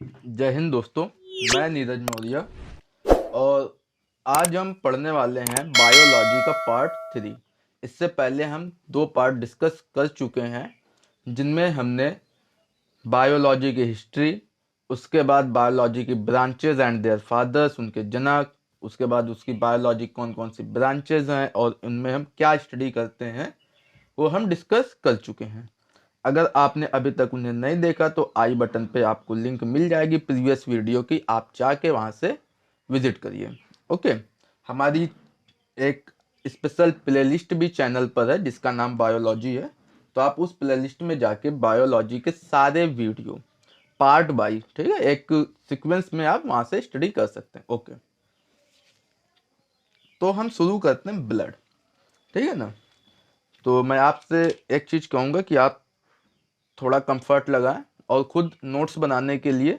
जय हिंद दोस्तों, मैं नीरज मौर्य और आज हम पढ़ने वाले हैं बायोलॉजी का पार्ट 3। इससे पहले हम 2 पार्ट डिस्कस कर चुके हैं जिनमें हमने बायोलॉजी की हिस्ट्री, उसके बाद बायोलॉजी की ब्रांचेज एंड देयर फादर्स, उनके जनक, उसके बाद उसकी बायोलॉजी कौन कौन सी ब्रांचेज हैं और उनमें हम क्या स्टडी करते हैं वो हम डिस्कस कर चुके हैं। अगर आपने अभी तक उन्हें नहीं देखा तो आई बटन पे आपको लिंक मिल जाएगी प्रीवियस वीडियो की, आप जाके वहाँ से विजिट करिए। ओके, हमारी एक स्पेशल प्लेलिस्ट भी चैनल पर है जिसका नाम बायोलॉजी है, तो आप उस प्लेलिस्ट में जाके बायोलॉजी के सारे वीडियो पार्ट बाई, ठीक है, एक सीक्वेंस में आप वहाँ से स्टडी कर सकते हैं। ओके, तो हम शुरू करते हैं ब्लड, ठीक है ना। तो मैं आपसे एक चीज़ कहूँगा कि आप थोड़ा कंफर्ट लगाएं और खुद नोट्स बनाने के लिए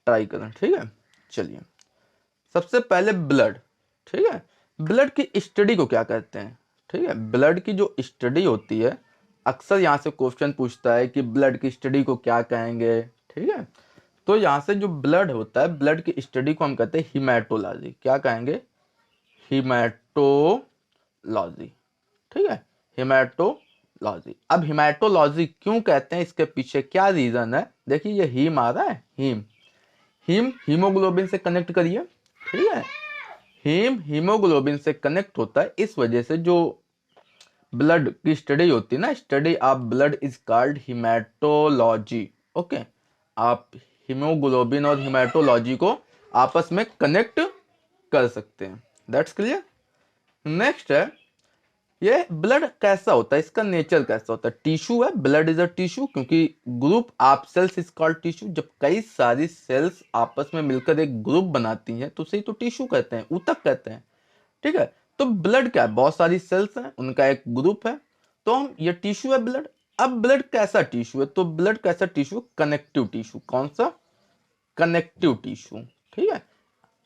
ट्राई करें, ठीक है। चलिए, सबसे पहले ब्लड, ठीक है, ब्लड की स्टडी को क्या कहते हैं, ठीक है। ब्लड की जो स्टडी होती है, अक्सर यहाँ से क्वेश्चन पूछता है कि ब्लड की स्टडी को क्या कहेंगे, ठीक है। तो यहाँ से जो ब्लड होता है, ब्लड की स्टडी को हम कहते हैं हिमेटोलॉजी। क्या कहेंगे? हिमेटोलॉजी, ठीक है, हिमेटोलॉजी। अब हिमेटोलॉजी क्यों कहते हैं, इसके पीछे क्या रीजन है? देखिए, ये हीम आ रहा है, हीम, हीम हीमोग्लोबिन से कनेक्ट करिए, ठीक है। हीम हीमोग्लोबिन से कनेक्ट होता है, इस वजह से जो ब्लड की स्टडी होती है ना, study of blood is called haematology. Okay, आप हीमोग्लोबिन और हिमेटोलॉजी को आपस में कनेक्ट कर सकते हैं। That's clear. नेक्स्ट है, ये ब्लड कैसा होता है, इसका नेचर कैसा होता है? टिश्यू है, ब्लड इज अ टिश्यू, क्योंकि group of cells is called tissue. जब कई सारी सेल्स आपस में मिलकर एक ग्रुप बनाती हैं तो उसे तो टिश्यू कहते हैं, ऊतक कहते हैं, ठीक है। तो ब्लड क्या है? बहुत सारी सेल्स हैं, उनका एक ग्रुप है, तो हम ये टिश्यू है ब्लड। अब ब्लड कैसा टिश्यू है? तो ब्लड कैसा टिश्यू? Connective tissue. कौन सा? कनेक्टिव टिश्यू, ठीक है।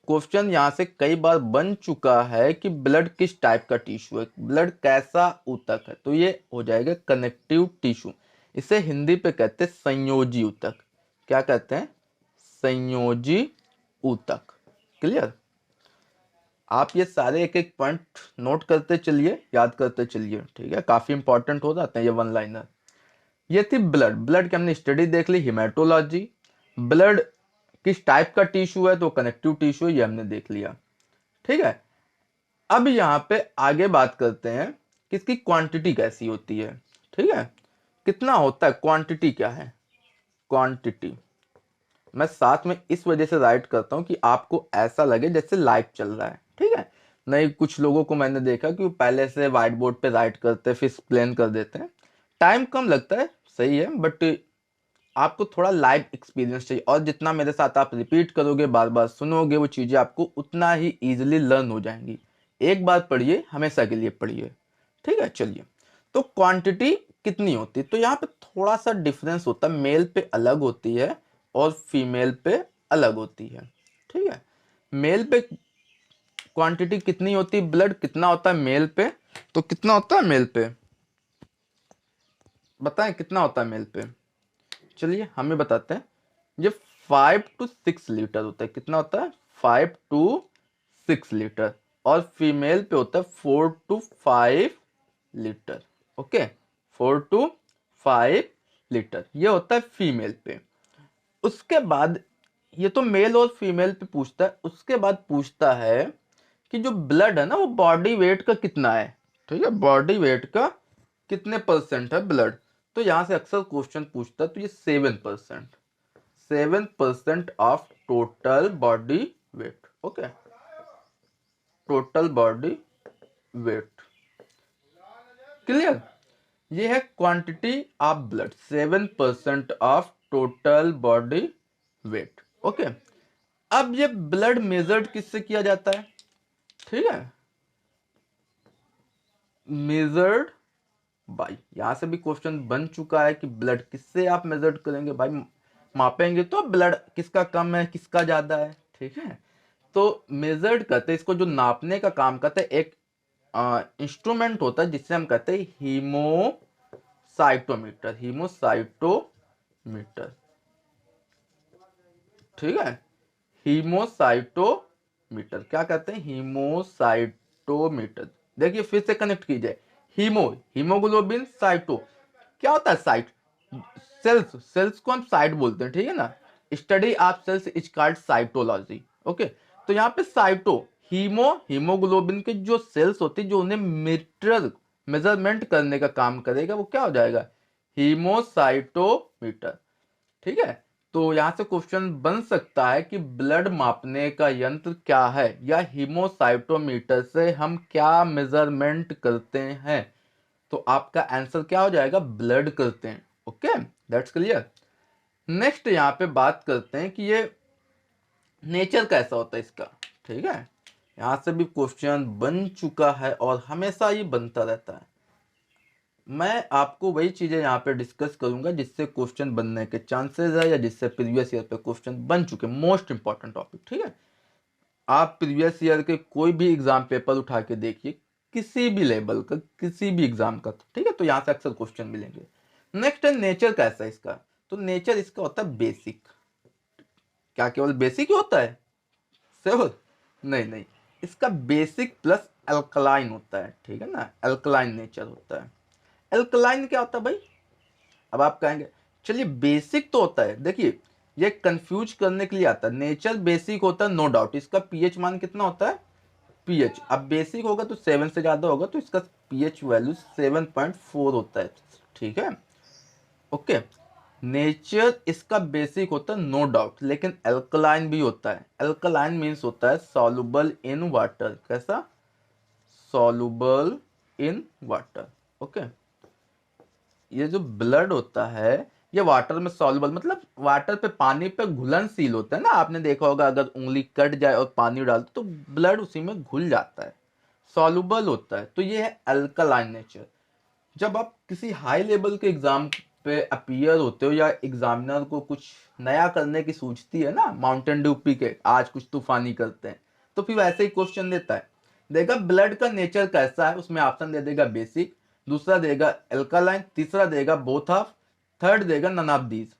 क्वेश्चन यहाँ से कई बार बन चुका है कि ब्लड किस टाइप का टिश्यू है, ब्लड कैसा ऊतक है, तो ये हो जाएगा कनेक्टिव टिश्यू। इसे हिंदी पे कहते हैं संयोजी ऊतक। क्या कहते हैं? संयोजी ऊतक। क्लियर। आप ये सारे एक एक पॉइंट नोट करते चलिए, याद करते चलिए, ठीक है, काफी इंपॉर्टेंट हो जाते हैं ये वन लाइनर। ये थी ब्लड। ब्लड की हमने स्टडी देख ली, हिमेटोलॉजी। ब्लड किस टाइप का टिश्यू है, तो कनेक्टिव टिश्यू, ये हमने देख लिया, ठीक है। अब यहां पे आगे बात करते हैं कि इसकी क्वांटिटी कैसी होती है, ठीक है, कितना होता है, क्वांटिटी क्या है। क्वांटिटी मैं साथ में इस वजह से राइट करता हूं कि आपको ऐसा लगे जैसे लाइव चल रहा है, ठीक है। नहीं, कुछ लोगों को मैंने देखा कि वो पहले से व्हाइट बोर्ड पे राइट करते हैं फिर एक्सप्लेन कर देते हैं, टाइम कम लगता है, सही है, बट आपको थोड़ा लाइव एक्सपीरियंस चाहिए, और जितना मेरे साथ आप रिपीट करोगे, बार बार सुनोगे, वो चीज़ें आपको उतना ही इजीली लर्न हो जाएंगी। एक बार पढ़िए, हमेशा के लिए पढ़िए, ठीक है। चलिए, तो क्वांटिटी कितनी होती है, तो यहाँ पे थोड़ा सा डिफरेंस होता है, मेल पे अलग होती है और फीमेल पे अलग होती है, ठीक है। मेल पे क्वांटिटी कितनी होती है, ब्लड कितना होता है मेल पे, तो कितना होता है मेल पे, बताएं कितना होता है मेल पे? चलिए हमें बताते हैं, ये 5 to 6 लीटर होता है। कितना होता है? 5 to 6 लीटर। और फीमेल पे होता है 4 to 5 litre. Okay, 4 to 5 litre ये होता है फीमेल पे। उसके बाद, ये तो मेल और फीमेल पे पूछता है, उसके बाद पूछता है कि जो ब्लड है ना, वो बॉडी वेट का कितना है, ठीक है, बॉडी वेट का कितने परसेंट है ब्लड। तो यहां से अक्सर क्वेश्चन पूछता है, तो ये 7%, 7% of total body weight. Okay, total body weight. Clear. ये है quantity of blood, 7% of total body weight. Okay, अब ये ब्लड मेजर्ड किससे किया जाता है, ठीक है, मेजर्ड बाई। यहां से भी क्वेश्चन बन चुका है कि ब्लड किससे आप मेजर्ड करेंगे भाई, मापेंगे तो ब्लड किसका कम है किसका ज्यादा है, ठीक है। तो मेजर्ड करते हैं इसको, जो नापने का काम करते हैं, एक इंस्ट्रूमेंट होता है जिससे हम कहते हैं हीमोसाइटोमीटर, हीमोसाइटोमीटर, ठीक है, हीमोसाइटोमीटर, क्या कहते हैं, हीमोसाइटोमीटर। देखिए फिर से कनेक्ट कीजिए, हीमोग्लोबिन, साइटो, क्या होता है साइट, सेल्स, सेल्स को हम साइट बोलते हैं, ठीक है ना, study of cells is called cytology. Okay, तो यहाँ पे साइटो, हीमोग्लोबिन के जो सेल्स होते हैं जो उन्हें मीटर, मेजरमेंट करने का काम करेगा, वो क्या हो जाएगा, हीमोसाइटोमीटर। ठीक है, तो यहां से क्वेश्चन बन सकता है कि ब्लड मापने का यंत्र क्या है, या हीमोसाइटोमीटर से हम क्या मेजरमेंट करते हैं। तो आपका आंसर क्या हो जाएगा, ब्लड करते हैं। Okay, that's clear. नेक्स्ट यहाँ पे बात करते हैं कि ये नेचर कैसा होता है इसका। ठीक है, यहां से भी क्वेश्चन बन चुका है और हमेशा ये बनता रहता है। मैं आपको वही चीजें यहाँ पे डिस्कस करूंगा जिससे क्वेश्चन बनने के चांसेस है, या जिससे प्रीवियस ईयर पे क्वेश्चन बन चुके, मोस्ट इंपॉर्टेंट टॉपिक। ठीक है, आप प्रीवियस ईयर के कोई भी एग्जाम पेपर उठा के देखिए, किसी भी लेवल का, किसी भी एग्जाम का, ठीक है, तो यहाँ से अक्सर क्वेश्चन मिलेंगे। नेक्स्ट है नेचर कैसा है इसका। तो नेचर इसका होता है बेसिक। क्या केवल बेसिक ही होता है, श्योर, नहीं नहीं, इसका बेसिक प्लस अल्कलाइन होता है। ठीक है ना, अल्कलाइन नेचर होता है। अल्कलाइन क्या होता है भाई, अब आप कहेंगे चलिए बेसिक तो होता है, देखिए ये कंफ्यूज करने के लिए आता है। नेचर बेसिक होता है नो डाउट, इसका पीएच मान कितना होता है, पीएच, अब बेसिक होगा तो 7 से ज्यादा होगा तो इसका पीएच वैल्यू 7.4 होता है। ठीक है, ओके, नेचर इसका बेसिक होता है नो डाउट, लेकिन अल्कलाइन भी होता है। अल्कलाइन मीन्स होता है सॉल्युबल इन वाटर। कैसा, सॉल्युबल इन वाटर। ओके, ये जो ब्लड होता है ये वाटर में सॉल्युबल, मतलब वाटर पे, पानी पे घुलनशील होता है ना। आपने देखा होगा अगर उंगली कट जाए और पानी डाल तो ब्लड उसी में घुल जाता है, सॉल्युबल होता है। तो ये है अल्कलाइन नेचर। जब आप किसी हाई लेवल के एग्जाम पे अपीयर होते हो, या एग्जामिनर को कुछ नया करने की सूझती है ना, माउंटेन ड्यू पी के आज कुछ तूफानी करते हैं, तो फिर वैसे ही क्वेश्चन देता है, देगा ब्लड का नेचर कैसा है, उसमें ऑप्शन दे देगा बेसिक, दूसरा देगा अल्कलाइन, तीसरा देगा बोथ ऑफ, थर्ड देगा नन ऑफ दीज।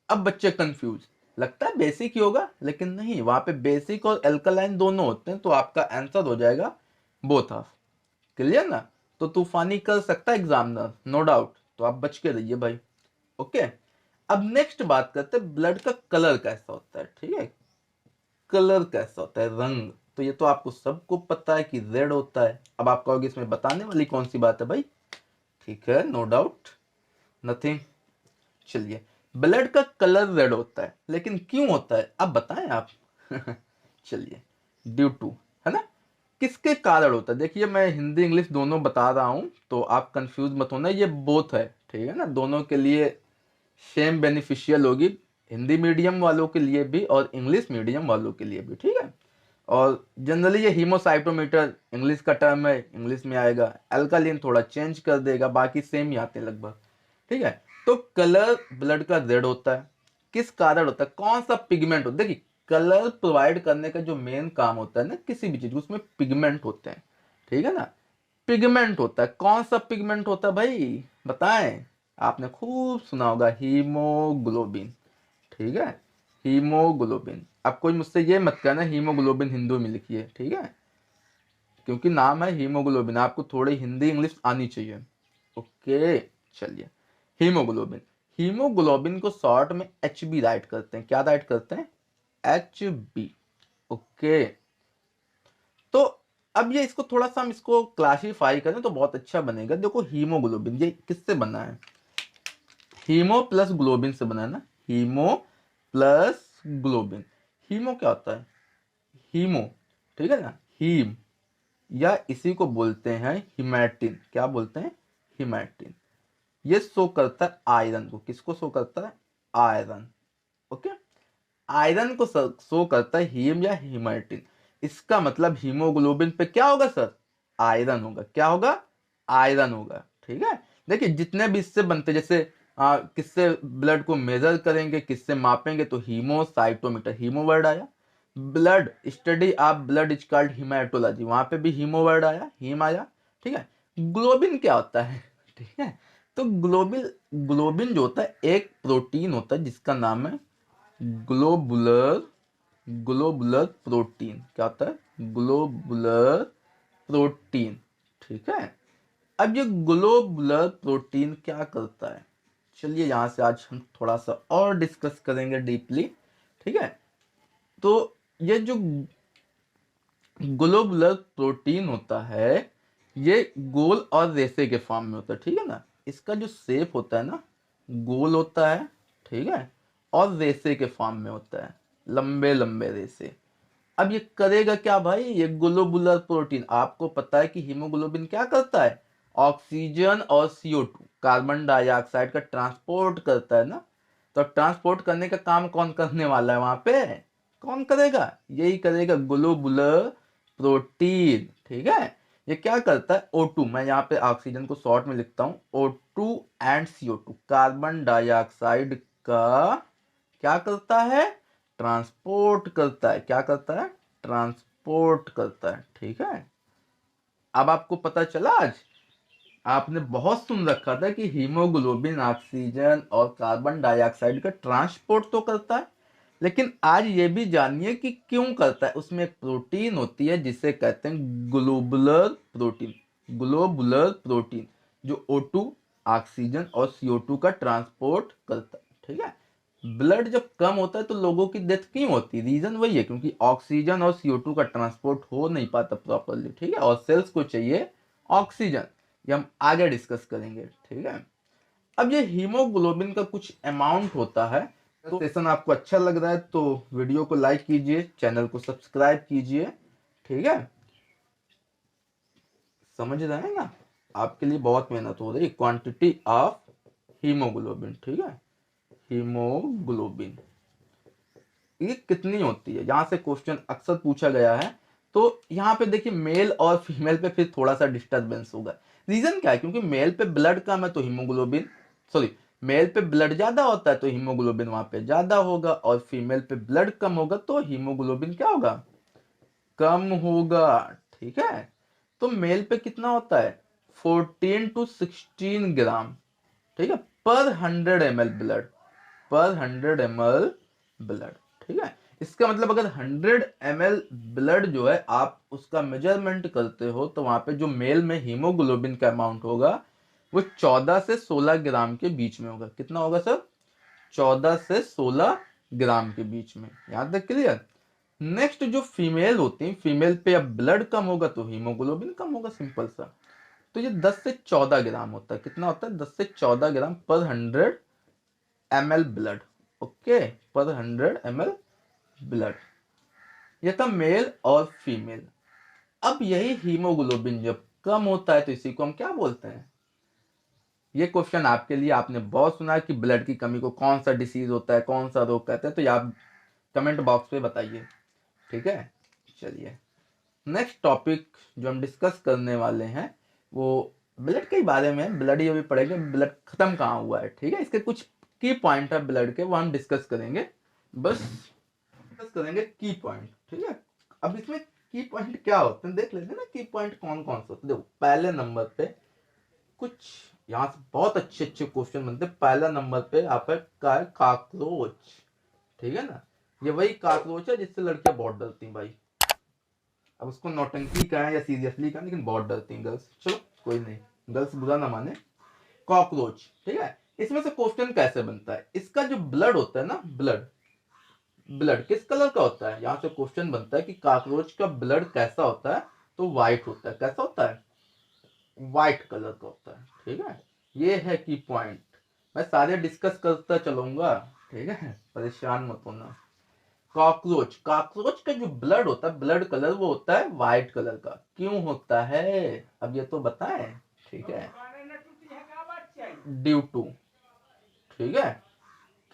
अब बच्चे कंफ्यूज, लगता है बेसिक ही होगा, लेकिन नहीं, वहां पे बेसिक और अल्कलाइन दोनों होते हैं, तो आपका आंसर हो जाएगा बोथ ऑफ। क्लियर ना, तो तूफानी कर सकता है एग्जामिनर, नो डाउट, तो आप बच के रहिए भाई। ओके, अब नेक्स्ट बात करते हैं ब्लड का कलर कैसा होता है। ठीक है, कलर कैसा होता है, रंग, तो ये तो आपको सबको पता है कि रेड होता है। अब आप कहोगे इसमें बताने वाली कौन सी बात है भाई, ठीक है, नो डाउट, नथिंग। चलिए, ब्लड का कलर रेड होता है, लेकिन क्यों होता है अब बताएं आप। चलिए, ड्यू टू, है ना, किसके कारण होता है। देखिए मैं हिंदी इंग्लिश दोनों बता रहा हूं, तो आप कंफ्यूज मत होना, ये बोथ है, ठीक है ना, दोनों के लिए सेम बेनिफिशियल होगी, हिंदी मीडियम वालों के लिए भी और इंग्लिश मीडियम वालों के लिए भी। ठीक है, और जनरली ये हीमोसाइटोमीटर इंग्लिश का टर्म है, इंग्लिश में आएगा, अल्कालिन थोड़ा चेंज कर देगा, बाकी सेम ही आते हैं लगभग। ठीक है, तो कलर ब्लड का रेड होता है, किस कारण होता है, कौन सा पिगमेंट होता है। देखिए कलर प्रोवाइड करने का जो मेन काम होता है ना किसी भी चीज, उसमें पिगमेंट होते हैं। ठीक है ना, पिगमेंट होता है, कौन सा पिगमेंट होता है भाई बताएं, आपने खूब सुना होगा, हीमोग्लोबिन। ठीक है, हीमोग्लोबिन। अब कोई मुझसे ये मत कहना हीमोग्लोबिन हिंदू में लिखिए, ठीक है, क्योंकि नाम है हीमोग्लोबिन, आपको थोड़ी हिंदी इंग्लिश आनी चाहिए। ओके, चलिए, हीमोग्लोबिन, हीमोग्लोबिन को शॉर्ट में एच बी राइट करते हैं। क्या राइट करते हैं, एच बी। ओके, तो अब ये इसको थोड़ा सा हम इसको क्लासिफाई करें तो बहुत अच्छा बनेगा। देखो हीमोग्लोबिन ये किससे बना है, हीमो प्लस ग्लोबिन से बना है ना, हीमो प्लस ग्लोबिन। हीमो क्या होता है, हीमो, ठीक है ना, हीम, या इसी को बोलते हैं हिमैटिन। क्या बोलते हैं, हिमैटिन। ये शो करता है आयरन को, किसको शो करता है, आयरन। ओके, आयरन को शो करता है हीम या हिमैटिन। इसका मतलब हीमोग्लोबिन पे क्या होगा सर, आयरन होगा। क्या होगा, आयरन होगा। ठीक है, देखिए जितने भी इससे बनते, जैसे किससे ब्लड को मेजर करेंगे, किससे मापेंगे, तो हीमोसाइटोमीटर, हीमो वर्ड आया। Blood study of blood is called haematology, वहां पे भी हीमो वर्ड आया, हीम आया। ठीक है, ग्लोबिन क्या होता है, ठीक है, तो ग्लोबिन, ग्लोबिन जो होता है एक प्रोटीन होता है जिसका नाम है ग्लोबुलर ग्लोबुलर प्रोटीन। क्या होता है? Globular protein. ठीक है। अब ये ग्लोबुलर प्रोटीन क्या करता है, चलिए यहां से आज हम थोड़ा सा और डिस्कस करेंगे डीपली। ठीक है। तो ये जो ग्लोबुलर प्रोटीन होता है ये गोल और रेसे के फॉर्म में होता है। ठीक है ना। इसका जो शेप होता है ना, गोल होता है। ठीक है। और रेसे के फॉर्म में होता है, लंबे लंबे रेसे। अब ये करेगा क्या भाई? ये ग्लोबुलर प्रोटीन, आपको पता है कि हीमोग्लोबिन क्या करता है? ऑक्सीजन और CO2 कार्बन डाइऑक्साइड का ट्रांसपोर्ट करता है ना। तो ट्रांसपोर्ट करने का काम कौन करने वाला है वहां पे? कौन करेगा? यही करेगा, ग्लोबुलर प्रोटीन। ठीक है। ये क्या करता है? O2, मैं यहाँ पे ऑक्सीजन को शॉर्ट में लिखता हूं, O2 and CO2 carbon dioxide का क्या करता है? ट्रांसपोर्ट करता है। क्या करता है? ट्रांसपोर्ट करता है। ठीक है। अब आपको पता चला, आज आपने बहुत सुन रखा था कि हीमोग्लोबिन ऑक्सीजन और कार्बन डाइऑक्साइड का ट्रांसपोर्ट तो करता है, लेकिन आज ये भी जानिए कि क्यों करता है। उसमें एक प्रोटीन होती है जिसे कहते हैं ग्लोबुलर प्रोटीन। ग्लोबुलर प्रोटीन जो O2 ऑक्सीजन और CO2 का ट्रांसपोर्ट करता है। ठीक है। ब्लड जब कम होता है तो लोगों की डेथ क्यों होती है? रीजन वही है, क्योंकि ऑक्सीजन और CO2 का ट्रांसपोर्ट हो नहीं पाता प्रॉपरली। ठीक है। और सेल्स को चाहिए ऑक्सीजन। ये हम आगे डिस्कस करेंगे। ठीक है। अब ये हीमोग्लोबिन का कुछ अमाउंट होता है। तो सेशन आपको अच्छा लग रहा है तो वीडियो को लाइक कीजिए, चैनल को सब्सक्राइब कीजिए। ठीक है। समझ रहे हैं ना? आपके लिए बहुत मेहनत हो रही है। Quantity of haemoglobin. ठीक है। हीमोग्लोबिन ये कितनी होती है, यहां से क्वेश्चन अक्सर पूछा गया है। तो यहाँ पे देखिए, मेल और फीमेल पे फिर थोड़ा सा डिस्टर्बेंस होगा। रीजन क्या है? क्योंकि मेल पे ब्लड कम है तो हीमोग्लोबिन, सॉरी, मेल पे ब्लड ज्यादा होता है तो हीमोग्लोबिन वहां पे ज्यादा होगा, और फीमेल पे ब्लड कम होगा तो हीमोग्लोबिन क्या होगा? कम होगा। ठीक है। तो मेल पे कितना होता है? 14 to 16 ग्राम। ठीक है। पर 100 ml ब्लड, पर 100 ml ब्लड। ठीक है। इसका मतलब अगर 100 ml ब्लड जो है आप उसका मेजरमेंट करते हो तो वहां पे जो मेल में हीमोग्लोबिन का अमाउंट होगा वो 14 से 16 ग्राम के बीच में होगा। कितना होगा सर? 14 से 16 ग्राम के बीच में। यहां तक क्लियर? नेक्स्ट जो फीमेल होती है, फीमेल पे अब ब्लड कम होगा तो हीमोग्लोबिन कम होगा, सिंपल सा। तो ये 10 से 14 ग्राम होता है। कितना होता है? 10 से 14 ग्राम पर 100 ml ब्लड। ओके, पर 100 ml ब्लड। ये था मेल और फीमेल। अब यही हीमोग्लोबिन जब कम होता है तो इसी को हम क्या बोलते हैं? ये क्वेश्चन आपके लिए, आपने बहुत सुना है कि ब्लड की कमी को कौन सा डिसीज होता है, कौन सा रोग कहते हैं, तो ये आप कमेंट बॉक्स पे बताइए। ठीक है। चलिए, नेक्स्ट टॉपिक जो हम डिस्कस करने वाले हैं वो ब्लड के बारे में। ब्लड ये भी पढ़ेंगे, ब्लड खत्म कहाँ हुआ है। ठीक है। इसके कुछ की पॉइंट है ब्लड के, वो हम डिस्कस करेंगे। बस डिस्कस करेंगे की पॉइंट। ठीक है। अब इसमें की पॉइंट क्या होते हैं देख लेते हैं ना, की पॉइंट कौन कौन से होते हैं। देखो, पहले नंबर पे कुछ यहाँ से बहुत अच्छे अच्छे क्वेश्चन बनते हैं। पहला नंबर पे आता है कॉकरोच। ठीक है ना। ये वही कॉकरोच है जिससे लड़कियां बहुत डरती हैं भाई। अब उसको नौटंकी कहें या सीरियसली कहें, लेकिन बहुत डरती हैं गर्ल्स। चलो कोई नहीं, गर्ल्स बुरा ना माने। कॉकरोच। ठीक है। इसमें से क्वेश्चन कैसे बनता है? इसका जो ब्लड होता है ना, ब्लड ब्लड किस कलर का होता है? यहां से क्वेश्चन बनता है कि कॉकरोच का ब्लड कैसा होता है? तो व्हाइट होता है। कैसा होता है? व्हाइट कलर का होता है। ठीक है। ये है की पॉइंट। मैं सारे डिस्कस करता चलूंगा। ठीक है, परेशान मत होना। कॉकरोच, कॉकरोच का जो ब्लड होता है, ब्लड कलर, वो होता है व्हाइट कलर का। क्यों होता है? अब ये तो बताएं। ठीक है। ड्यू टू, ठीक है,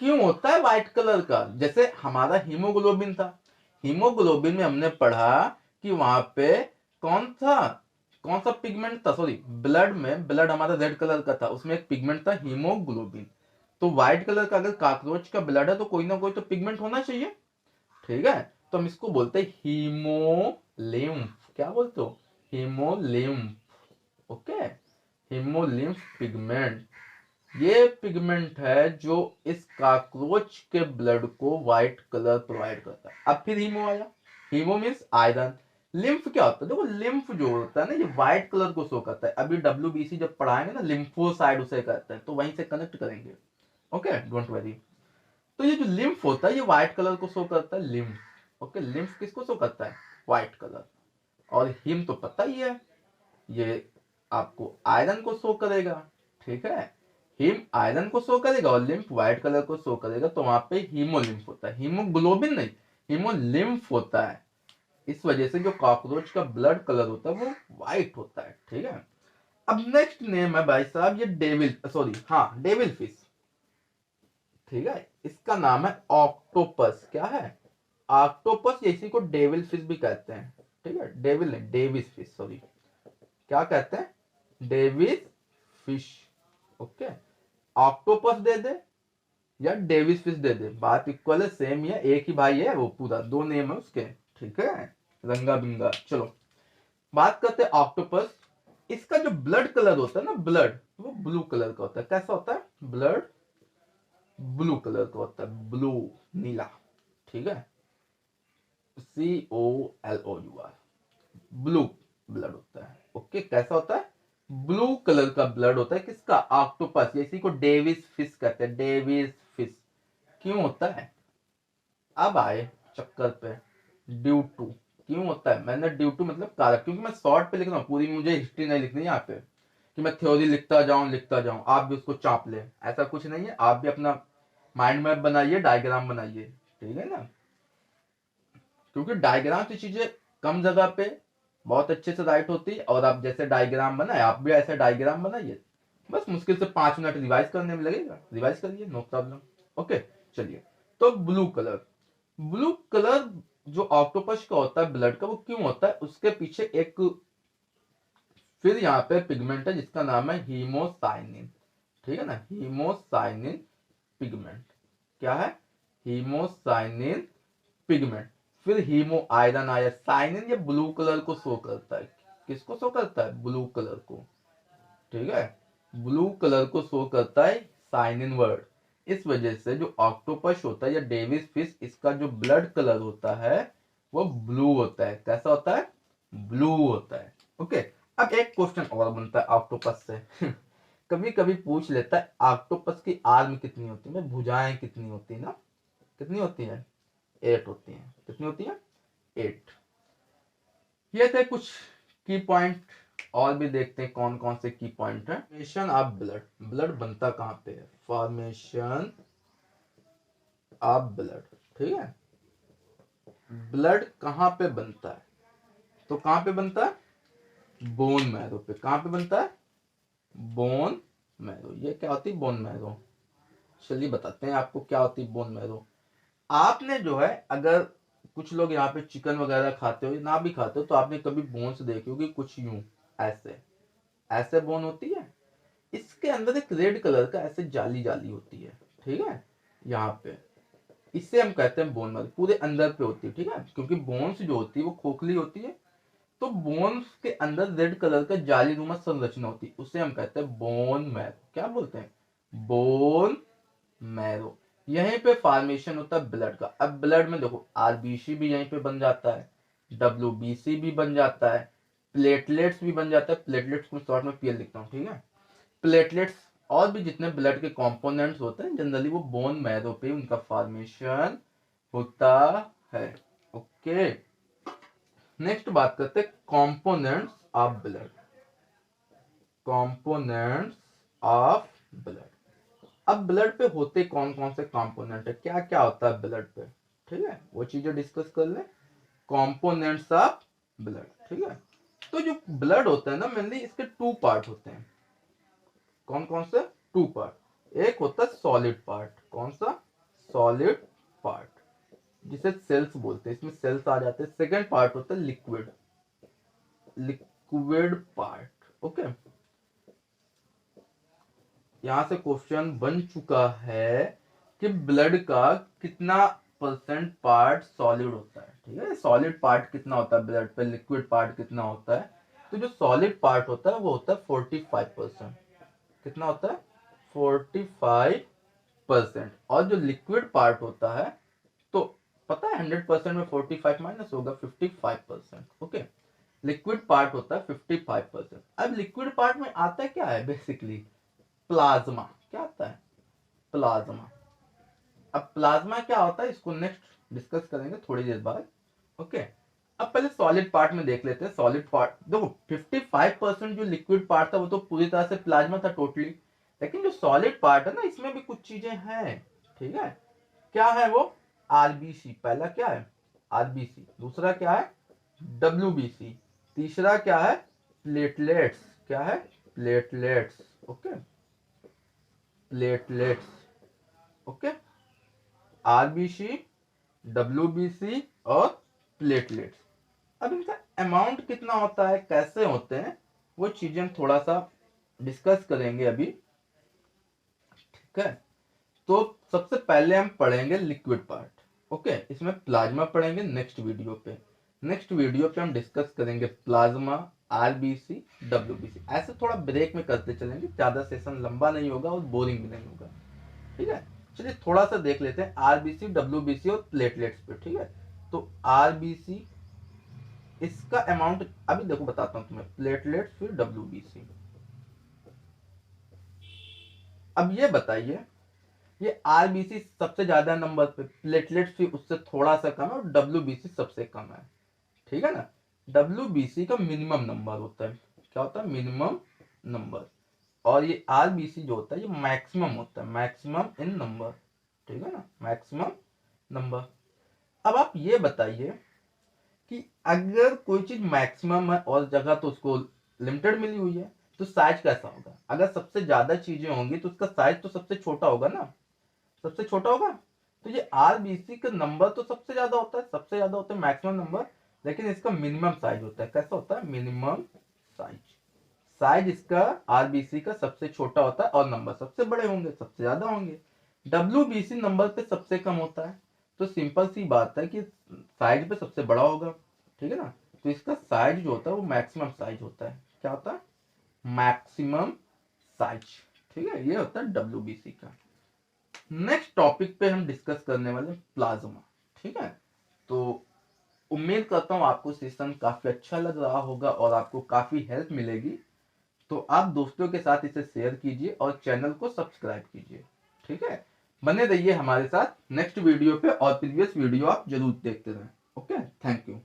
क्यों होता है व्हाइट कलर का? जैसे हमारा हीमोग्लोबिन था, हीमोग्लोबिन में हमने पढ़ा कि वहां पे कौन था, कौन सा पिगमेंट था? सॉरी, ब्लड में, ब्लड हमारा रेड कलर का था, उसमें एक पिगमेंट था हीमोग्लोबिन। तो व्हाइट कलर का अगर कॉकरोच का ब्लड है तो कोई ना कोई तो पिगमेंट होना चाहिए। ठीक है। तो हम इसको बोलते हैं हीमोलिम्फ। क्या बोलते हो? हीमोलिम्फ। Okay, haemolymph pigment. ये पिगमेंट है जो इस कॉकरोच के ब्लड को व्हाइट कलर प्रोवाइड करता है। अब फिर हीमो आया। Haemo means iron. लिम्फ क्या होता है? देखो लिम्फ जो होता है ना, ये व्हाइट कलर को शो करता है। अभी WBC जब पढ़ाएंगे ना, लिम्फोसाइड उसे कहते हैं, तो वहीं से कनेक्ट करेंगे। Okay, don't worry. तो ये जो लिम्फ होता है ये व्हाइट कलर को शो करता है, लिम्फ। ओके, लिम्फ किसको शो करता है? White colour. और हिम तो पता ही है, ये आपको आयरन को शो करेगा। ठीक है, हिम आयरन को शो करेगा और लिम्फ व्हाइट कलर को शो करेगा, तो वहां पे हीमोलिम्फ होता है। हीमोग्लोबिन नहीं, हीमोलिम्फ होता है। इस वजह से जो कॉकरोच का ब्लड कलर होता है वो व्हाइट होता है। ठीक है, अब नेक्स्ट नेम है भाई साहब, ये डेविल, सॉरी हाँ, डेविल फिश। ठीक है, इसका नाम है ऑक्टोपस। क्या है? ऑक्टोपस। इसी को डेविल फिश भी कहते हैं। ठीक है, डेविल नहीं, डेविस फिश, सॉरी। क्या कहते हैं? Davis fish. ओके, ऑक्टोपस दे दे या डेविस फिश दे दे, बात इक्वल है, सेम ही है, एक ही भाई है वो, पूरा दो नेम है उसके। ठीक है, रंगा बिंगा। चलो बात करते हैं ऑक्टोपस। इसका जो ब्लड कलर होता है ना, ब्लड, वो ब्लू कलर का होता है। कैसा होता है? ब्लड ब्लू कलर का होता है, ब्लू, नीला। ठीक है, COLOUR, ब्लू ब्लड होता है। ओके, कैसा होता है? ब्लू कलर का ब्लड होता है। किसका? ऑक्टोपस। इसी को डेविस फिश कहते हैं, डेविस फिश। क्यों होता है? अब आए चक्कर पे, ड्यू टू। क्यों होता है? मैंने ड्यू टू मतलब कारक, क्योंकि मैं शॉर्ट पे लिख रहा हूँ, पूरी मुझे हिस्ट्री नहीं लिखनी है यहाँ पे कि मैं थ्योरी लिखता जाऊं, आप भी उसको चाप ले, ऐसा कुछ नहीं है। आप भी अपना माइंड मैप बनाइए, डायग्राम बनाइए। ठीक है ना, क्योंकि डायग्राम से चीजें कम जगह पे बहुत अच्छे से राइट होती है। और आप जैसे डायग्राम बनाए, आप भी ऐसे डायग्राम बनाइए, बस मुश्किल से 5 मिनट रिवाइज करने में लगेगा, रिवाइज करिए, नो प्रॉब्लम। ओके, चलिए। तो ब्लू कलर, ब्लू कलर जो ऑक्टोपस का होता है ब्लड का, वो क्यों होता है? उसके पीछे एक फिर यहाँ पे पिगमेंट है जिसका नाम है हीमोसाइनिन। ठीक है ना, हीमोसाइनिन पिगमेंट। क्या है? Haemocyanin pigment. फिर हीमो आयरन आया, साइनिन ये ब्लू कलर को शो करता है। किसको शो करता है? ब्लू कलर को। ठीक है, ब्लू कलर को शो करता है साइनिन वर्ड। इस वजह से जो ऑक्टोपस होता है या डेविस फिश, इसका जो ब्लड कलर होता है वो ब्लू होता है। कैसा होता है? ब्लू होता है। ओके, अब एक क्वेश्चन और बनता है ऑक्टोपस से कभी कभी पूछ लेता है, ऑक्टोपस की आर्म कितनी होती है? भुजाएं कितनी होती है ना? कितनी होती है? 8 होती है। कितनी होती है? 8। ये थे कुछ की पॉइंट, और भी देखते हैं कौन कौन से की पॉइंट है। फॉर्मेशन ऑफ ब्लड, ब्लड बनता कहाँ पे है? Formation of blood. ठीक है, ब्लड कहाँ पे बनता है? तो कहाँ पे बनता है? बोन मैरो पे। कहाँ पे बनता है? Bone marrow. ये क्या होती है बोन मैरो? चलिए बताते हैं आपको क्या होती है बोन मैरो। आपने जो है, अगर कुछ लोग यहाँ पे चिकन वगैरह खाते हो, ना भी खाते हो, तो आपने कभी बोन्स देखी होगी कुछ यूं, ऐसे ऐसे बोन होती है। इसके अंदर एक रेड कलर का ऐसे जाली जाली होती है। ठीक है, यहाँ पे इससे हम कहते हैं बोन मैरो, पूरे अंदर पे होती है। ठीक है, क्योंकि बोन्स जो होती है वो खोखली होती है, तो बोन्स के अंदर रेड कलर का जालीनुमा संरचना होती है, उसे हम कहते हैं बोन मैरो। क्या बोलते हैं? Bone marrow. यहीं पे फॉर्मेशन होता है ब्लड का। अब ब्लड में देखो, RBC भी यहीं पे बन जाता है, WBC भी बन जाता है, प्लेटलेट्स भी बन जाता है। प्लेटलेट्स को शॉर्ट में PL लिखता हूँ। ठीक है, प्लेटलेट्स और भी जितने ब्लड के कंपोनेंट्स होते हैं, जनरली वो बोन मैरो पे उनका फॉर्मेशन होता है। ओके, नेक्स्ट बात करते हैं components of blood. Components of blood. अब ब्लड पे होते कौन कौन से कंपोनेंट है, क्या क्या होता है ब्लड पे? ठीक है, वो चीजें डिस्कस कर ले। Components of blood. ठीक है, तो जो ब्लड होता है ना, मेनली इसके 2 पार्ट होते हैं। कौन कौन से? 2 पार्ट। एक होता है सॉलिड पार्ट। कौन सा? सॉलिड पार्ट, जिसे सेल्स बोलते हैं, इसमें सेल्स आ जाते हैं। सेकेंड पार्ट होता है लिक्विड, लिक्विड पार्ट। ओके, यहां से क्वेश्चन बन चुका है कि ब्लड का कितना परसेंट पार्ट सॉलिड होता है। ठीक है, सॉलिड पार्ट कितना होता है ब्लड पे, लिक्विड पार्ट कितना होता है? तो जो सॉलिड पार्ट होता है वो होता है 45%। कितना होता है? 45%। और जो लिक्विड पार्ट होता है, तो पता है 100% में 45 माइनस होगा 55%। ओके, लिक्विड पार्ट होता है 55%। अब लिक्विड पार्ट में आता है क्या है, बेसिकली प्लाज्मा। क्या आता है, प्लाज्मा। अब प्लाज्मा क्या होता है इसको नेक्स्ट डिस्कस करेंगे थोड़ी देर बाद। ओके, अब पहले सॉलिड पार्ट में देख लेते हैं। सॉलिड पार्ट देखो 55% जो लिक्विड पार्ट था वो तो पूरी तरह से प्लाज्मा था टोटली, लेकिन जो सॉलिड पार्ट है ना इसमें भी कुछ चीजें हैं। ठीक है, क्या है वो, आरबीसी। पहला क्या है, आरबीसी। दूसरा क्या है, डब्ल्यूबीसी। तीसरा क्या है, प्लेटलेट्स। क्या है, platelets. Okay, platelets. Okay, RBC, WBC और प्लेटलेट्स। अब इनका अमाउंट कितना होता है, कैसे होते हैं, वो चीजें हम थोड़ा सा डिस्कस करेंगे अभी। ठीक है, तो सबसे पहले हम पढ़ेंगे लिक्विड पार्ट। ओके, इसमें प्लाज्मा पढ़ेंगे नेक्स्ट वीडियो पे। नेक्स्ट वीडियो पे हम डिस्कस करेंगे प्लाज्मा, आरबीसी, डब्ल्यूबीसी। ऐसे थोड़ा ब्रेक में करते चलेंगे, ज्यादा सेशन लंबा नहीं होगा और बोरिंग भी नहीं होगा। ठीक है, चलिए थोड़ा सा देख लेते हैं आरबीसी, डब्ल्यूबीसी और प्लेटलेट्स पे। ठीक है, तो आरबीसी इसका अमाउंट अभी देखो बताता हूं तुम्हें, प्लेटलेट्स फिर डब्ल्यूबीसी। अब ये बताइए, ये आरबीसी सबसे ज्यादा नंबर पे, प्लेटलेट्स भी उससे थोड़ा सा कम है और डब्ल्यूबीसी सबसे कम है। ठीक है ना, डब्ल्यूबीसी का मिनिमम नंबर होता है। क्या होता है, मिनिमम नंबर। और ये आरबीसी जो होता है ये मैक्सिमम होता है, मैक्सिमम इन नंबर। ठीक है ना, मैक्सिमम नंबर। अब आप ये बताइए कि अगर कोई चीज मैक्सिमम है और जगह तो उसको लिमिटेड मिली हुई है, तो साइज कैसा होगा। अगर सबसे ज्यादा चीजें होंगी तो उसका साइज तो सबसे छोटा होगा ना, सबसे छोटा होगा। तो ये आरबीसी का नंबर तो सबसे ज्यादा होता है, सबसे ज्यादा होता है मैक्सिमम नंबर, लेकिन इसका मिनिमम साइज होता है। कैसा होता है, मिनिमम साइज। साइज इसका आरबीसी का सबसे छोटा होता है और नंबर सबसे बड़े होंगे, सबसे ज्यादा होंगे। डब्ल्यूबीसी नंबर पे सबसे कम होता है, तो सिंपल सी बात है कि साइज पे सबसे बड़ा होगा। ठीक है ना, तो इसका साइज जो होता है वो मैक्सिमम साइज होता है। क्या होता है, मैक्सिमम साइज। ठीक है, ये होता है डब्ल्यूबीसी का। नेक्स्ट टॉपिक पे हम डिस्कस करने वाले प्लाज्मा। ठीक है, तो उम्मीद करता हूं आपको सेशन काफी अच्छा लग रहा होगा और आपको काफी हेल्प मिलेगी। तो आप दोस्तों के साथ इसे शेयर कीजिए और चैनल को सब्सक्राइब कीजिए। ठीक है, बने रहिए हमारे साथ नेक्स्ट वीडियो पे और प्रीवियस वीडियो आप जरूर देखते रहें। Okay, thank you.